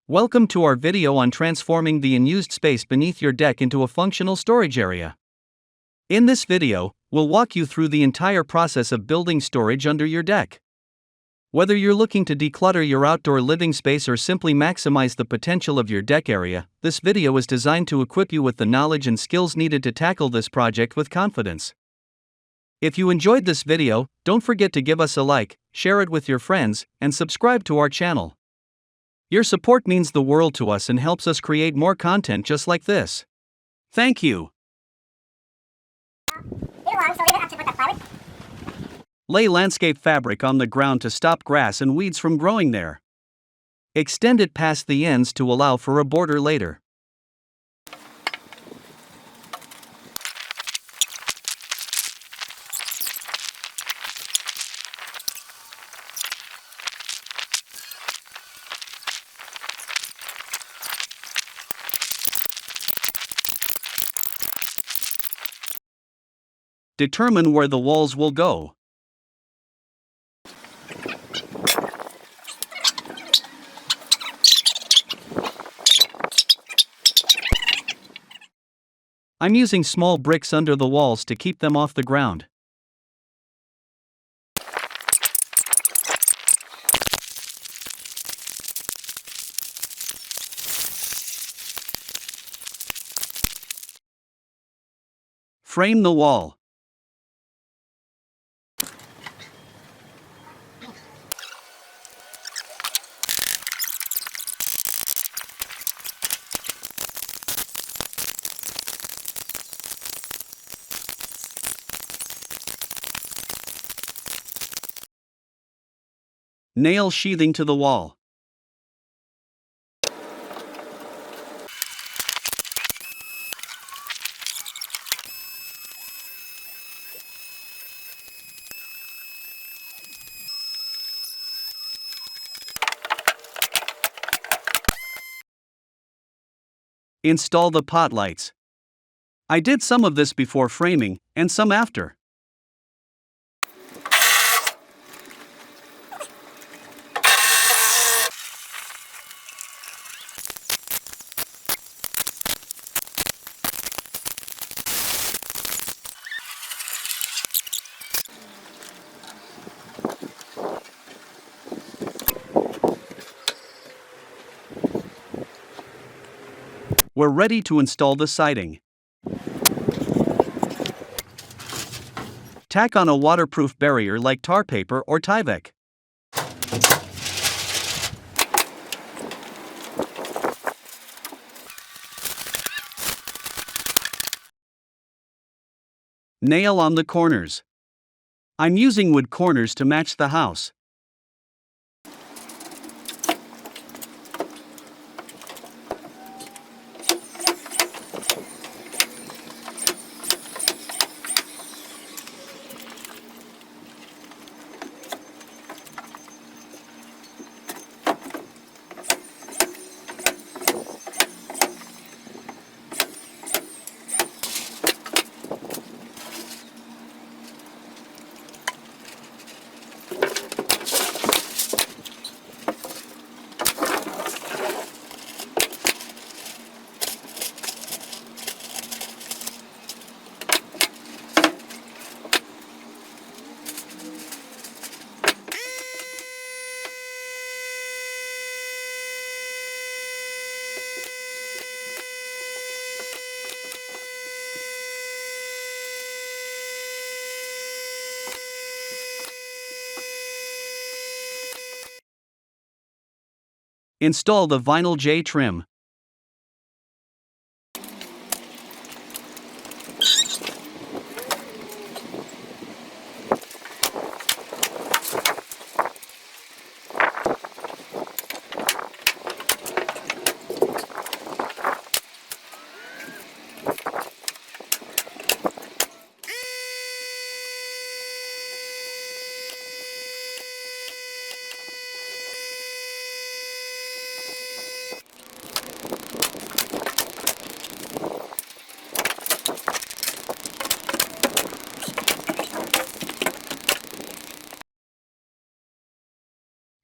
Welcome to our video on transforming the unused space beneath your deck into a functional storage area. In this video, we'll walk you through the entire process of building storage under your deck. Whether you're looking to declutter your outdoor living space or simply maximize the potential of your deck area, this video is designed to equip you with the knowledge and skills needed to tackle this project with confidence. If you enjoyed this video, don't forget to give us a like, share it with your friends, and subscribe to our channel. Your support means the world to us and helps us create more content just like this. Thank you. Lay landscape fabric on the ground to stop grass and weeds from growing there. Extend it past the ends to allow for a border later. Determine where the walls will go. I'm using small bricks under the walls to keep them off the ground. Frame the wall. Nail sheathing to the wall. Install the pot lights. I did some of this before framing, and some after. We're ready to install the siding. Tack on a waterproof barrier like tar paper or Tyvek. Nail on the corners. I'm using wood corners to match the house. Install the vinyl J trim.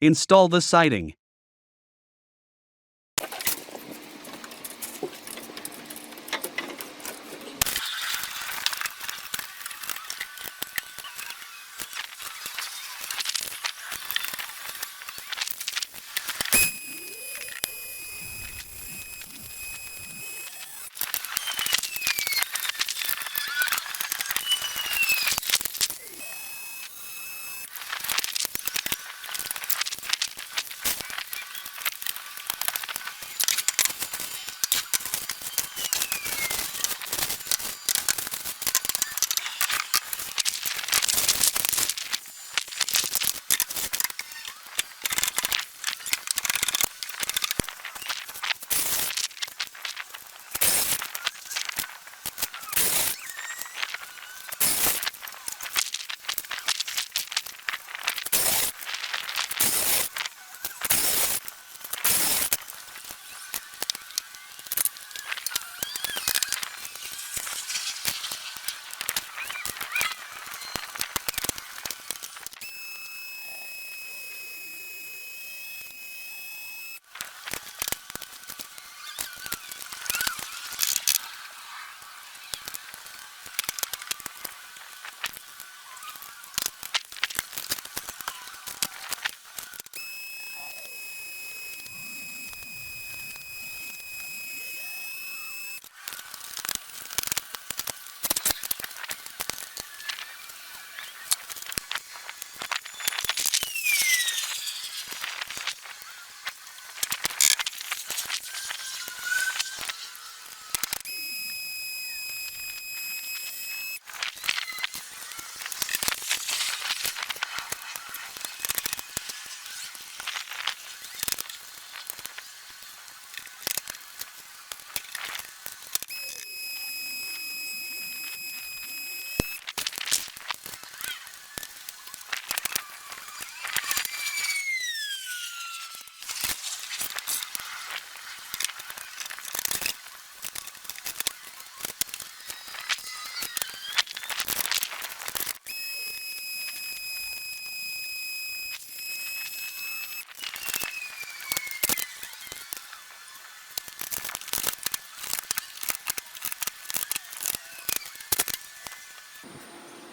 Install the siding.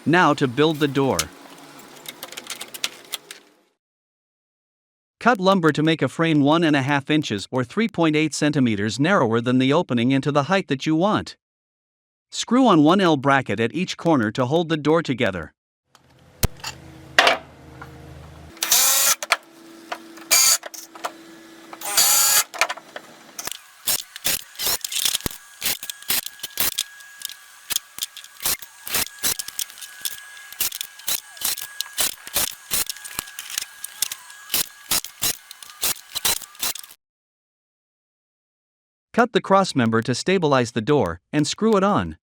Now to build the door. Cut lumber to make a frame 1.5 inches or 3.8 centimeters narrower than the opening into the height that you want. Screw on one L bracket at each corner to hold the door together. Cut the crossmember to stabilize the door, and screw it on.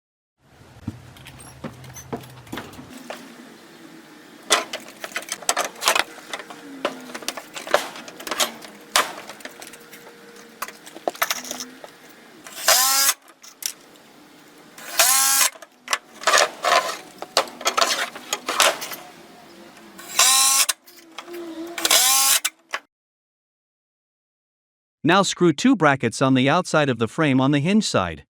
Now screw 2 brackets on the outside of the frame on the hinge side.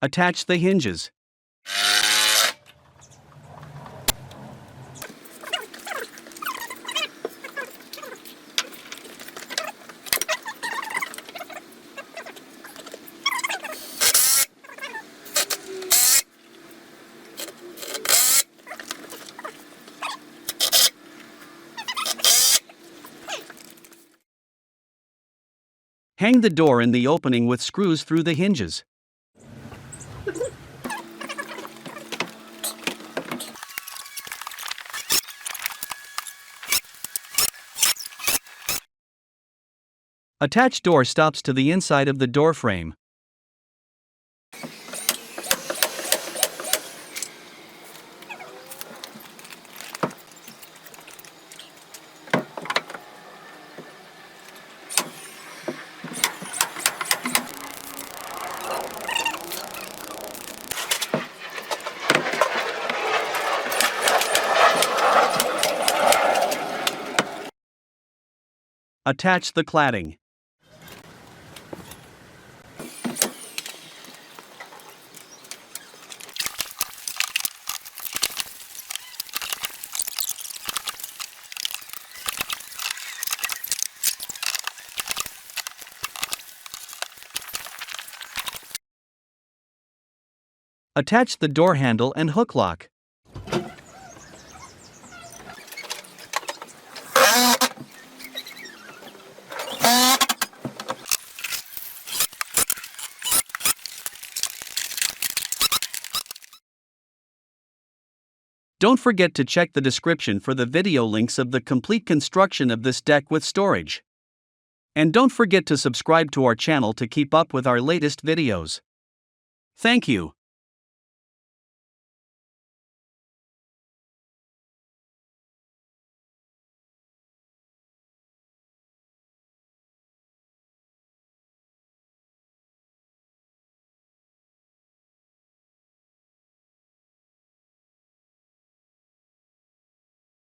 Attach the hinges. Hang the door in the opening with screws through the hinges. Attach door stops to the inside of the door frame. Attach the cladding. Attach the door handle and hook lock. Don't forget to check the description for the video links of the complete construction of this deck with storage. And don't forget to subscribe to our channel to keep up with our latest videos. Thank you.